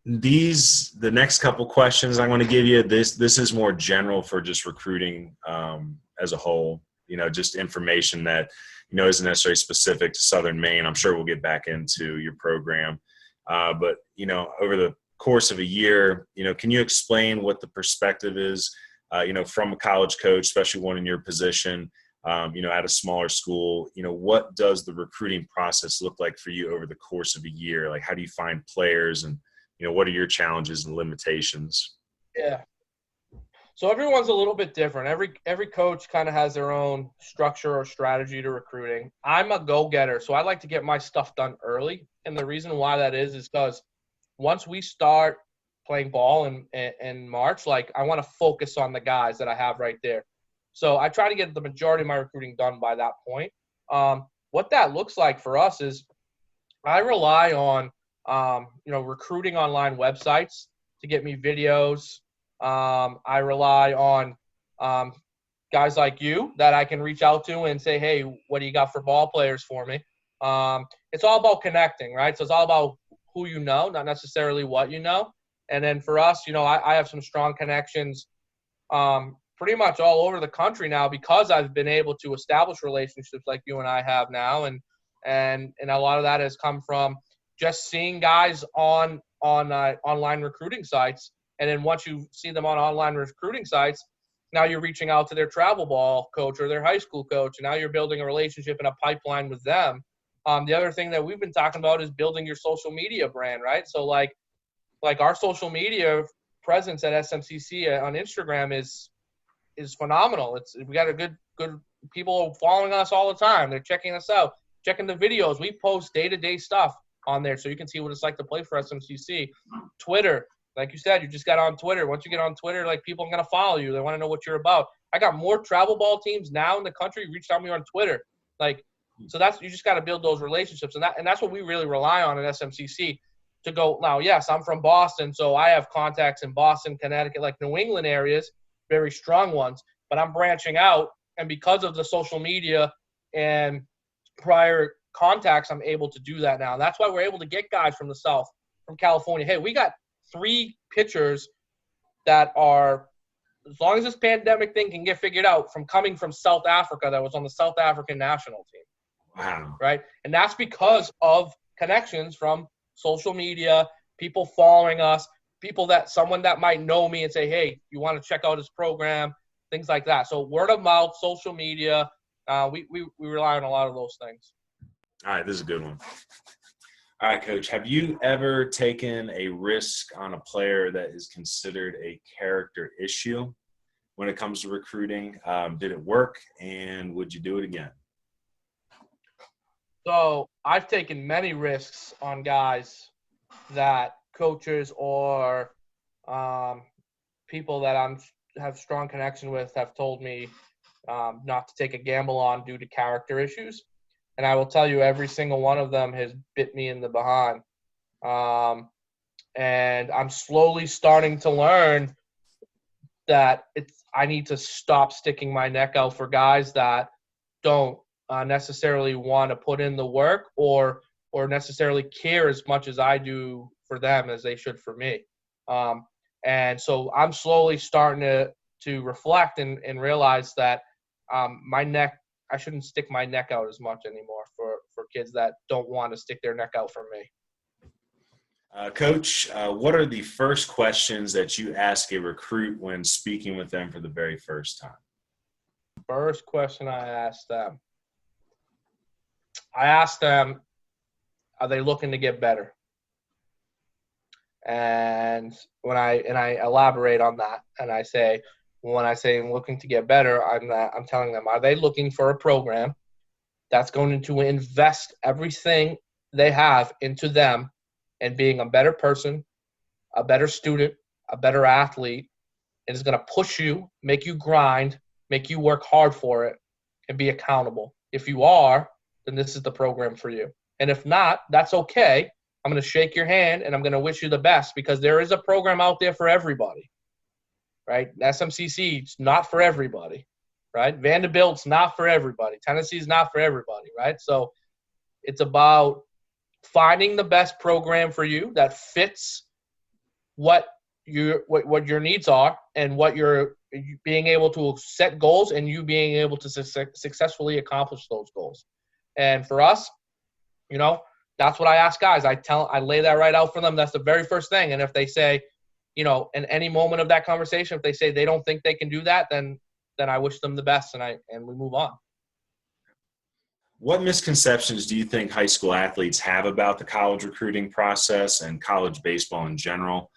The next couple questions I'm going to give you, this is more general for just recruiting as a whole, just information that, isn't necessarily specific to Southern Maine. I'm sure we'll get back into your program. But, over the course of a year, can you explain what the perspective is, from a college coach, especially one in your position, at a smaller school? What does the recruiting process look like for you over the course of a year? Like, how do you find players, and, what are your challenges and limitations? Yeah. So everyone's a little bit different. Every coach kind of has their own structure or strategy to recruiting. I'm a go-getter, so I like to get my stuff done early. And the reason why that is because once we start playing ball in March, like, I want to focus on the guys that I have right there. So I try to get the majority of my recruiting done by that point. What that looks like for us is I rely on, recruiting online websites to get me videos. I rely on guys like you that I can reach out to and say, hey, what do you got for ball players for me? It's all about connecting, right? So it's all about who you know, not necessarily what you know. And then for us, I have some strong connections pretty much all over the country now because I've been able to establish relationships like you and I have now. And a lot of that has come from just seeing guys on online recruiting sites. And then once you see them on online recruiting sites, now you're reaching out to their travel ball coach or their high school coach, and now you're building a relationship and a pipeline with them. The other thing that we've been talking about is building your social media brand, right? So like our social media presence at SMCC on Instagram is phenomenal. We got a good people following us all the time. They're checking us out, checking the videos. We post day-to-day stuff on there so you can see what it's like to play for SMCC. Twitter, like you said, you just got on Twitter. Once you get on Twitter, like, people are going to follow you. They want to know what you're about. I got more travel ball teams now in the country reached out to me on Twitter. So you just got to build those relationships. And that's what we really rely on at SMCC to go. Now, yes, I'm from Boston, so I have contacts in Boston, Connecticut, like New England areas, very strong ones. But I'm branching out, and because of the social media and prior contacts, I'm able to do that now. And that's why we're able to get guys from the South, from California. Hey, we got 3 pitchers that are, as long as this pandemic thing can get figured out, coming from South Africa that was on the South African national team. Wow. Right? And that's because of connections from social media, people following us, someone that might know me and say, hey, you want to check out his program, things like that. So word of mouth, social media, we rely on a lot of those things. All right, this is a good one. All right, Coach, have you ever taken a risk on a player that is considered a character issue when it comes to recruiting? Did it work, and would you do it again? So I've taken many risks on guys that coaches or people that have strong connection with have told me not to take a gamble on due to character issues. And I will tell you, every single one of them has bit me in the behind. And I'm slowly starting to learn that I need to stop sticking my neck out for guys that don't necessarily want to put in the work or necessarily care as much as I do for them as they should for me. And so I'm slowly starting to reflect and realize that I shouldn't stick my neck out as much anymore for kids that don't want to stick their neck out for me. Coach, what are the first questions that you ask a recruit when speaking with them for the very first time? First question I ask them, are they looking to get better? And when I elaborate on that, and I say, when I say I'm looking to get better, I'm telling them, are they looking for a program that's going to invest everything they have into them and being a better person, a better student, a better athlete, and is going to push you, make you grind, make you work hard for it, and be accountable? If you are, then this is the program for you. And if not, that's okay. I'm going to shake your hand and I'm going to wish you the best, because there is a program out there for everybody. Right? SMCC, it's not for everybody, right? Vanderbilt's not for everybody. Tennessee's not for everybody, right? So it's about finding the best program for you that fits what your needs are and what you're being able to set goals and you being able to successfully accomplish those goals. And for us, that's what I ask guys. I lay that right out for them. That's the very first thing. And if they say, in any moment of that conversation, if they say they don't think they can do that, then I wish them the best and we move on. What misconceptions do you think high school athletes have about the college recruiting process and college baseball in general?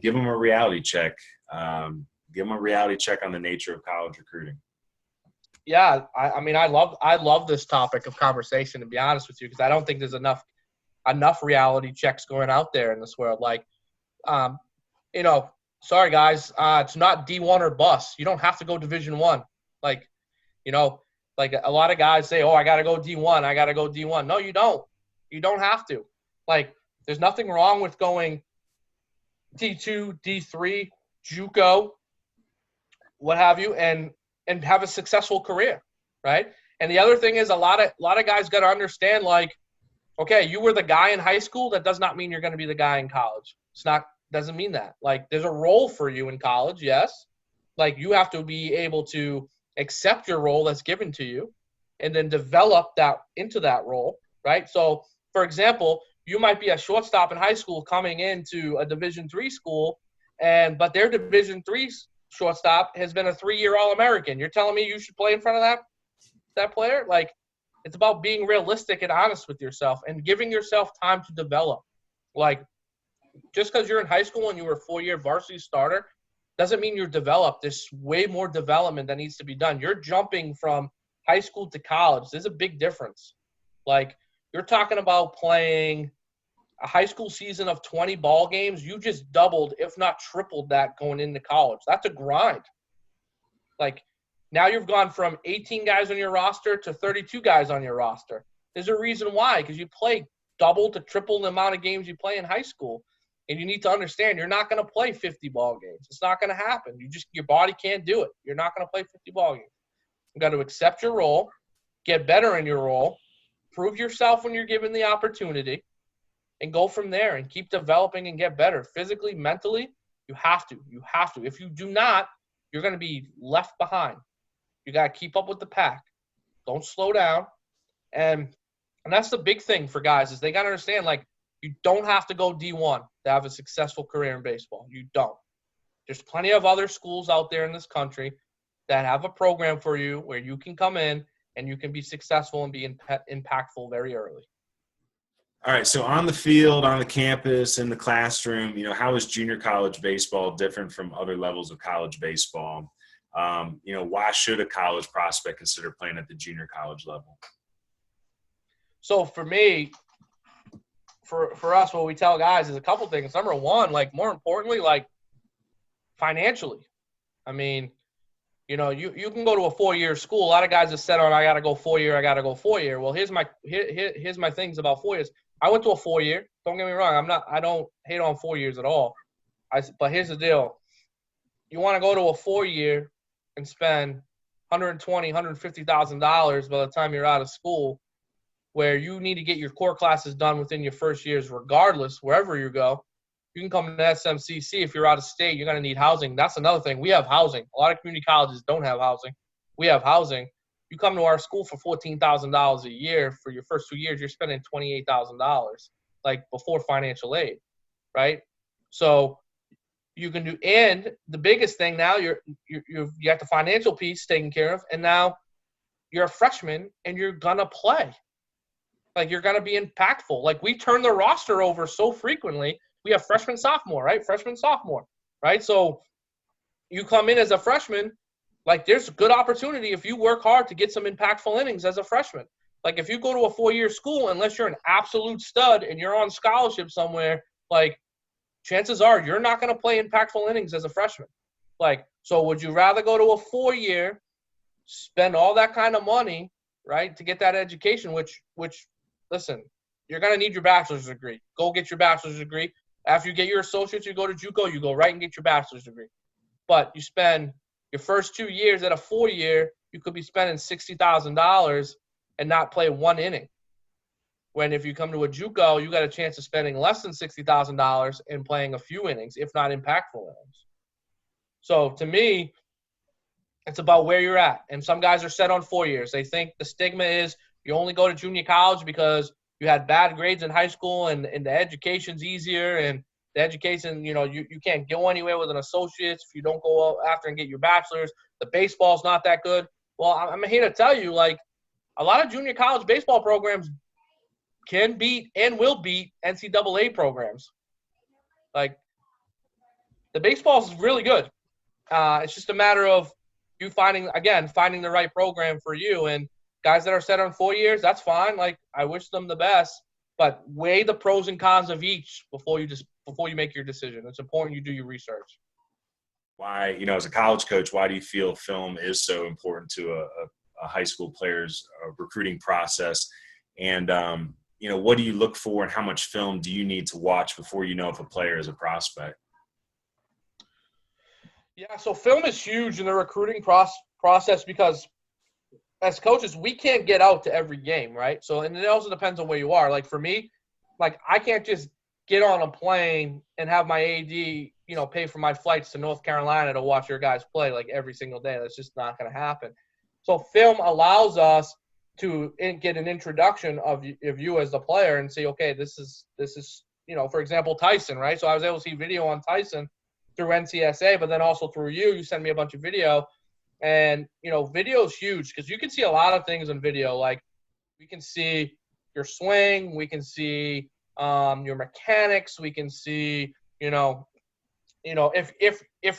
Give them a reality check. Give them a reality check on the nature of college recruiting. Yeah, I love this topic of conversation, to be honest with you, because I don't think there's enough reality checks going out there in this world. Like, sorry guys, it's not D1 or bust. You don't have to go Division I. Like, like a lot of guys say, oh, I got to go D1. I got to go D1. No, you don't. You don't have to. Like, there's nothing wrong with going D2, D3, JUCO, what have you, and have a successful career, right? And the other thing is a lot of guys got to understand, like, okay, you were the guy in high school. That does not mean you're going to be the guy in college. Doesn't mean that. Like, there's a role for you in college, yes. Like, you have to be able to accept your role that's given to you and then develop that into that role, right? So, for example, you might be a shortstop in high school coming into a Division III school, but their Division III shortstop has been a 3-year All-American. You're telling me you should play in front of that player? Like, it's about being realistic and honest with yourself and giving yourself time to develop. Like, just because you're in high school and you were a 4-year varsity starter doesn't mean you're developed. There's way more development that needs to be done. You're jumping from high school to college. There's a big difference. Like, you're talking about playing a high school season of 20 ball games. You just doubled, if not tripled that going into college. That's a grind. Like, now you've gone from 18 guys on your roster to 32 guys on your roster. There's a reason why, because you play double to triple the amount of games you play in high school. And you need to understand you're not going to play 50 ball games. It's not going to happen. Your body can't do it. You're not going to play 50 ball games. You got to accept your role, get better in your role, prove yourself when you're given the opportunity, and go from there and keep developing and get better. Physically, mentally, you have to. You have to. If you do not, you're going to be left behind. You got to keep up with the pack. Don't slow down. And that's the big thing for guys is they got to understand, like, you don't have to go D1 to have a successful career in baseball. You don't. There's plenty of other schools out there in this country that have a program for you where you can come in and you can be successful and be impactful very early. All right, so on the field, on the campus, in the classroom, how is junior college baseball different from other levels of college baseball? Why should a college prospect consider playing at the junior college level? So for me, for us, what we tell guys is a couple things. Number one, like, more importantly, like, financially. I mean, you can go to a 4-year school. A lot of guys have said, I got to go 4-year. I got to go 4-year. Well, here's my things about 4 years. I went to a 4-year. Don't get me wrong. I don't hate on 4 years at all. But here's the deal. You want to go to a 4-year and spend $120,000, $150,000 by the time you're out of school, where you need to get your core classes done within your first years regardless, wherever you go. You can come to SMCC. If you're out of state, you're going to need housing. That's another thing. We have housing. A lot of community colleges don't have housing. We have housing. You come to our school for $14,000 a year for your first 2 years, you're spending $28,000, like, before financial aid, right? So you can do, and the biggest thing now, you got the financial piece taken care of, and now you're a freshman and you're going to play. Like, you're going to be impactful. Like, we turn the roster over so frequently. We have freshman, sophomore, right? Freshman, sophomore, right? So you come in as a freshman, like, there's a good opportunity if you work hard to get some impactful innings as a freshman. Like, if you go to a 4-year school, unless you're an absolute stud and you're on scholarship somewhere, like, chances are you're not going to play impactful innings as a freshman. Like, so would you rather go to a 4-year, spend all that kind of money, right, to get that education, which listen, you're going to need your bachelor's degree. Go get your bachelor's degree. After you get your associates, you go to JUCO, you go right and get your bachelor's degree. But you spend your first 2 years at a 4-year, you could be spending $60,000 and not play 1 inning. When if you come to a JUCO, you got a chance of spending less than $60,000 and playing a few innings, if not impactful innings. So to me, it's about where you're at. And some guys are set on 4 years. They think the stigma is you only go to junior college because you had bad grades in high school and the education's easier and the education, you can't go anywhere with an associate's if you don't go after and get your bachelor's. The baseball's not that good. Well, I'm here to tell you, like, a lot of junior college baseball programs can beat and will beat NCAA programs. Like, the baseball is really good. It's just a matter of you finding the right program for you. And guys that are set on 4 years, that's fine. Like, I wish them the best, but weigh the pros and cons of each before you make your decision. It's important you do your research. Why, as a college coach, why do you feel film is so important to a high school player's recruiting process? And, what do you look for and how much film do you need to watch before you know if a player is a prospect? Yeah, so film is huge in the recruiting process because as coaches, we can't get out to every game, right? So, and it also depends on where you are. Like for me, like I can't just get on a plane and have my AD, pay for my flights to North Carolina to watch your guys play like every single day. That's just not going to happen. So film allows us to get an introduction of you as the player and say, okay, this is, for example, Tyson, right? So I was able to see video on Tyson through NCSA, but then also through you send me a bunch of video. And, video is huge because you can see a lot of things in video. Like we can see your swing, we can see your mechanics, we can see, if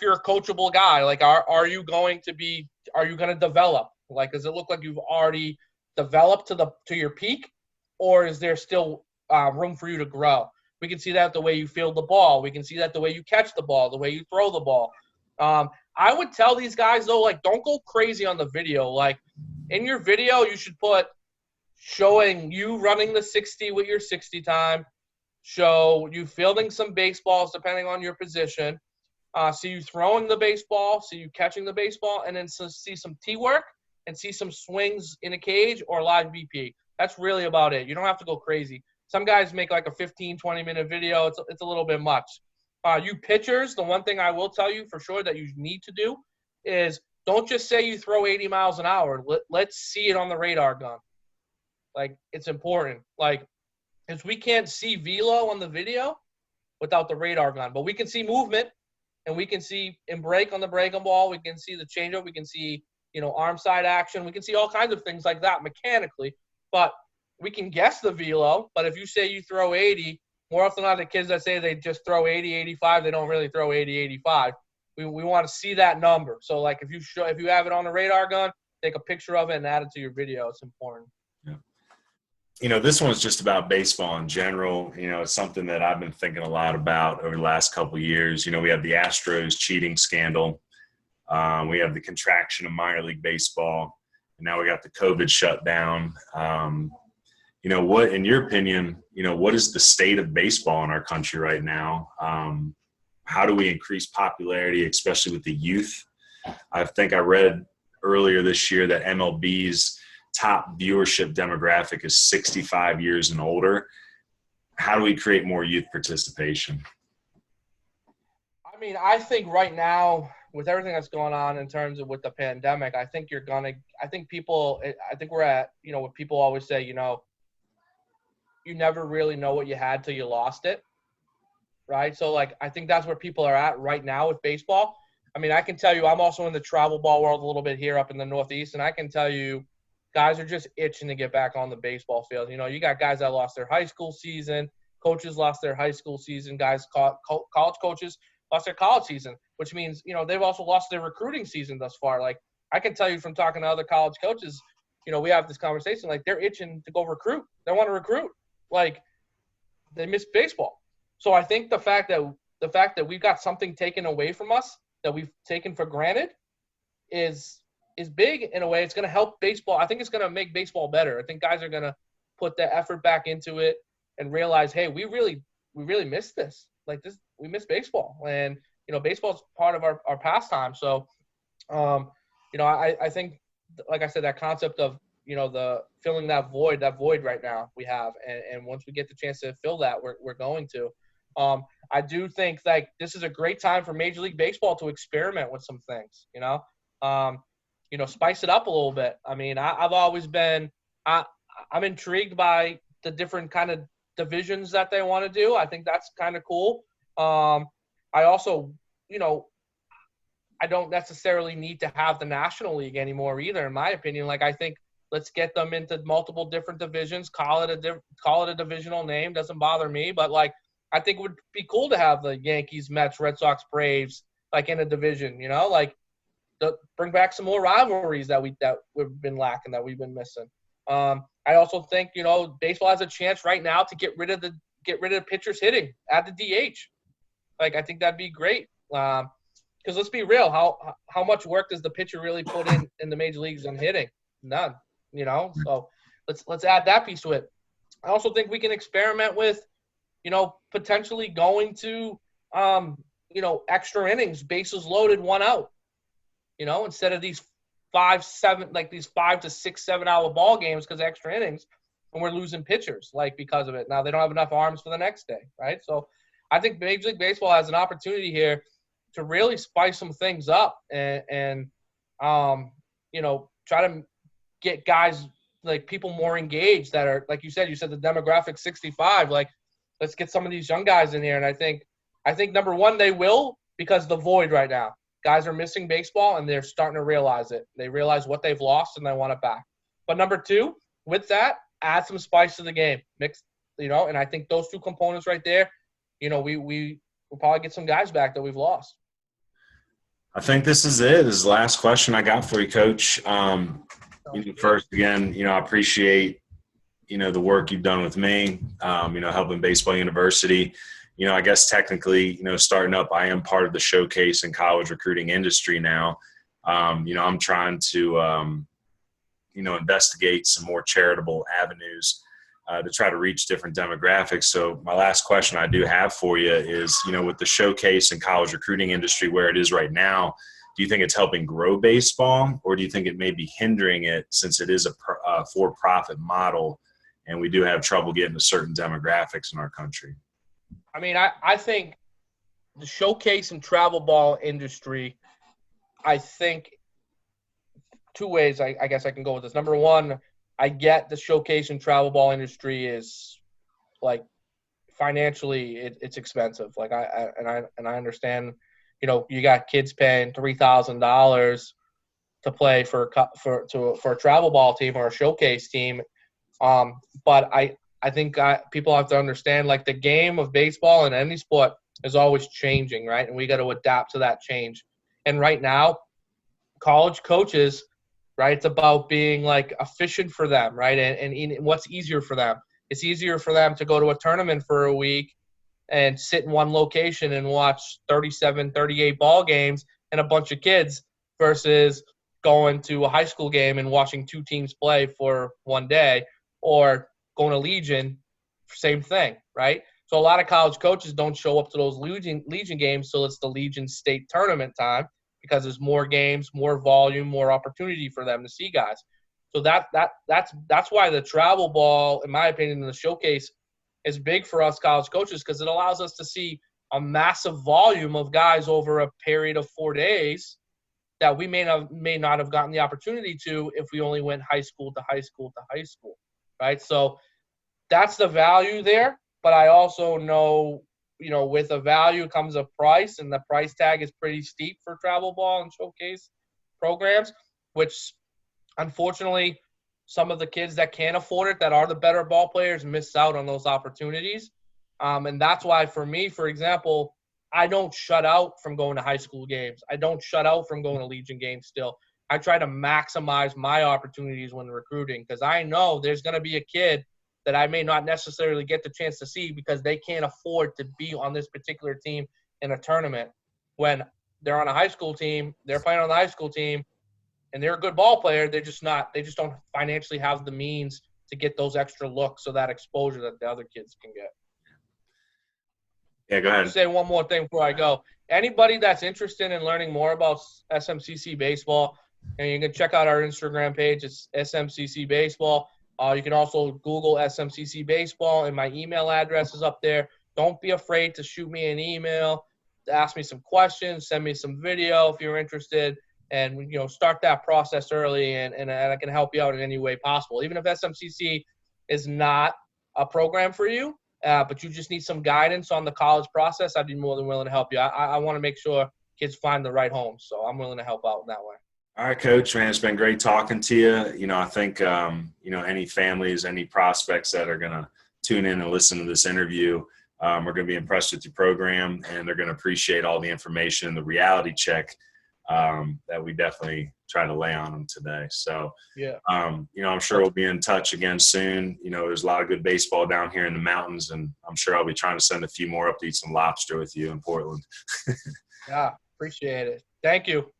you're a coachable guy, like are you going to develop? Like, does it look like you've already developed to your peak, or is there still room for you to grow? We can see that the way you field the ball. We can see that the way you catch the ball, the way you throw the ball. I would tell these guys, though, like, don't go crazy on the video. Like, in your video, you should put showing you running the 60 with your 60 time, show you fielding some baseballs depending on your position, see you throwing the baseball, see you catching the baseball, and then see some tee work and see some swings in a cage or live BP. That's really about it. You don't have to go crazy. Some guys make like a 15, 20-minute video. It's a little bit much. You pitchers, the one thing I will tell you for sure that you need to do is don't just say you throw 80 miles an hour. Let's see it on the radar gun. Like, it's important. Like, because we can't see velo on the video without the radar gun, but we can see movement and we can see in break on the breaking ball. We can see the changeup. We can see, arm side action. We can see all kinds of things like that mechanically, but we can guess the velo. But if you say you throw 80, more often than not, the kids that say they just throw 80, 85, they don't really throw 80, 85. We want to see that number. So, like, if you have it on the radar gun, take a picture of it and add it to your video. It's important. Yeah. This one's just about baseball in general. It's something that I've been thinking a lot about over the last couple of years. We have the Astros cheating scandal. We have the contraction of minor league baseball. And now we got the COVID shutdown. What, in your opinion, what is the state of baseball in our country right now? How do we increase popularity, especially with the youth? I think I read earlier this year that MLB's top viewership demographic is 65 years and older. How do we create more youth participation? I mean, I think right now, with everything that's going on in terms of with the pandemic, I think we're at, what people always say, you never really know what you had till you lost it, right? So, like, I think that's where people are at right now with baseball. I mean, I can tell you I'm also in the travel ball world a little bit here up in the Northeast, and I can tell you guys are just itching to get back on the baseball field. You got guys that lost their high school season, coaches lost their high school season, guys, college coaches lost their college season, which means, they've also lost their recruiting season thus far. Like, I can tell you from talking to other college coaches, we have this conversation, like, they're itching to go recruit. They want to recruit. Like, they miss baseball. So I think the fact that we've got something taken away from us that we've taken for granted is big in a way. It's going to help baseball. I think it's going to make baseball better. I think guys are going to put the effort back into it and realize, hey, we really miss this. Like, this, we miss baseball, and baseball's part of our pastime. So, I think, like I said, that concept of the filling that void right now we have. And once we get the chance to fill that, we're going to. I do think like this is a great time for Major League Baseball to experiment with some things, spice it up a little bit. I mean, I've always been I'm intrigued by the different kind of divisions that they want to do. I think that's kind of cool. I also, I don't necessarily need to have the National League anymore either, in my opinion. Like, I think let's get them into multiple different divisions, call it a divisional name. Doesn't bother me, but like, I think it would be cool to have the Yankees, Mets, Red Sox, Braves, like in a division, bring back some more rivalries that we've been lacking, that we've been missing. I also think, baseball has a chance right now to get rid of the pitchers hitting, add the DH. Like, I think that'd be great. Because let's be real, how much work does the pitcher really put in the major leagues on hitting? None, So let's add that piece to it. I also think we can experiment with, potentially going to, extra innings, bases loaded, 1 out. Instead of these 5 to 6, 7 hour ball games because extra innings, and we're losing pitchers because of it. Now they don't have enough arms for the next day, right? So I think Major League Baseball has an opportunity here to really spice some things up and try to get guys, like people more engaged that are, like you said the demographic 65. Like, let's get some of these young guys in here. And I think number one, they will, because the void right now. Guys are missing baseball, and they're starting to realize it. They realize what they've lost, and they want it back. But number two, with that, add some spice to the game. Mix, and I think those two components right there, we'll probably get some guys back that we've lost. I think this is it. This is the last question I got for you, Coach. First, again, I appreciate, the work you've done with me, helping Baseball University. I guess technically, starting up, I am part of the showcase and college recruiting industry now. I'm trying to, investigate some more charitable avenues to try to reach different demographics. So my last question I do have for you is, with the showcase and college recruiting industry where it is right now, do you think it's helping grow baseball, or do you think it may be hindering it since it is a for-profit model and we do have trouble getting to certain demographics in our country? I mean, I think the showcase and travel ball industry, I think two ways I guess I can go with this. Number one, I get the showcase and travel ball industry is like financially it's expensive. Like I understand, you got kids paying $3,000 to play for a travel ball team or a showcase team. But I think people have to understand, like, the game of baseball and any sport is always changing, right? And we got to adapt to that change. And right now, college coaches, right, it's about being, like, efficient for them, right? And what's easier for them? It's easier for them to go to a tournament for a week and sit in one location and watch 37, 38 ball games and a bunch of kids versus going to a high school game and watching two teams play for one day, or going to Legion, same thing, right? So a lot of college coaches don't show up to those Legion games till it's the Legion state tournament time, because there's more games, more volume, more opportunity for them to see guys. So that's why the travel ball, in my opinion, in the showcase is big for us college coaches, because it allows us to see a massive volume of guys over a period of 4 days that we may not have gotten the opportunity to if we only went high school to high school to high school, right? So that's the value there. But I also know, with a value comes a price, and the price tag is pretty steep for travel ball and showcase programs, which unfortunately some of the kids that can't afford it, that are the better ball players, miss out on those opportunities. And that's why, for me, for example, I don't shut out from going to high school games. I don't shut out from going to Legion games still. I try to maximize my opportunities when recruiting, because I know there's going to be a kid that I may not necessarily get the chance to see because they can't afford to be on this particular team in a tournament. When they're on a high school team, they're playing on the high school team, and they're a good ball player. They just don't financially have the means to get those extra looks or that exposure that the other kids can get. Yeah, go ahead. I'll say one more thing before I go. Anybody that's interested in learning more about SMCC baseball, And you can check out our Instagram page. It's SMCC Baseball. You can also Google SMCC Baseball, and my email address is up there. Don't be afraid to shoot me an email, to ask me some questions, send me some video if you're interested, and start that process early, and I can help you out in any way possible. Even if SMCC is not a program for you, but you just need some guidance on the college process, I'd be more than willing to help you. I want to make sure kids find the right home, so I'm willing to help out in that way. All right, Coach, man, it's been great talking to you. I think, any families, any prospects that are going to tune in and listen to this interview are going to be impressed with your program, and they're going to appreciate all the information, the reality check that we definitely try to lay on them today. So, yeah, I'm sure we'll be in touch again soon. There's a lot of good baseball down here in the mountains, and I'm sure I'll be trying to send a few more up to eat some lobster with you in Portland. Yeah, appreciate it. Thank you.